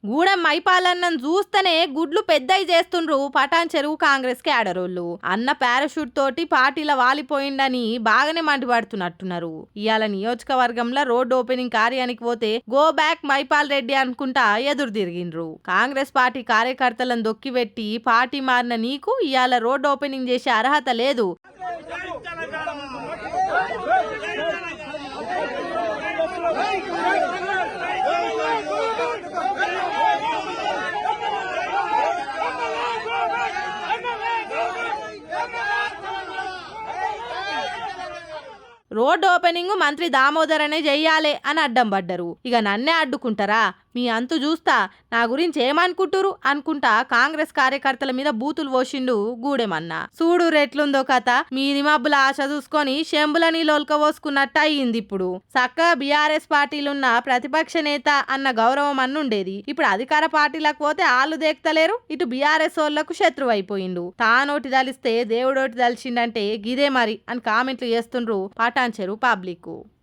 గూడెం మైపాలన్నను చూస్తేనే గుడ్లు పెద్దయి చేస్తుండ్రు పటాన్ చెరువు కాంగ్రెస్ క్యాడరోళ్ళు. అన్న పారాషూట్ తోటి పార్టీల వాలిపోయిండని బాగానే మండిపడుతున్నట్టున్నారు. ఇవాళ నియోజకవర్గంలో రోడ్ ఓపెనింగ్ కార్యానికి పోతే గో బ్యాక్ మైపాల్ రెడ్డి అనుకుంటా ఎదురు తిరిగిండ్రు. కాంగ్రెస్ పార్టీ కార్యకర్తలను దొక్కిపెట్టి పార్టీ మారిన నీకు ఇవాళ రోడ్ ఓపెనింగ్ చేసే అర్హత లేదు. రోడ్ ఓపెనింగ్ మంత్రి దామోదర్ అనే చెయ్యాలే అని అడ్డం పడ్డరు. ఇక నన్నే అడ్డుకుంటారా? మీ అంతు చూస్తా, నా గురించి ఏమనుకుంటురు అనుకుంటా కాంగ్రెస్ కార్యకర్తల మీద బూతులు పోసిండు గూడెమన్నా. చూడు రెట్లుందో కథ. మీది మబ్బుల ఆశ చూసుకొని శంబులని లోల్కవోసుకున్నట్టు అయ్యింది. ఇప్పుడు చక్కగా బీఆర్ఎస్ పార్టీలున్న ప్రతిపక్ష నేత అన్న గౌరవం అన్నుండేది. ఇప్పుడు అధికార పార్టీలకు పోతే ఆళ్ళు దేక్తలేరు, ఇటు బీఆర్ఎస్ వాళ్ళకు శత్రువు అయిపోయిండు. తానోటి దలిస్తే దేవుడోటి దలిచిండంటే గిదే మరి అని కామెంట్లు చేస్తుండ్రు పటాన్ చెరువు పబ్లిక్.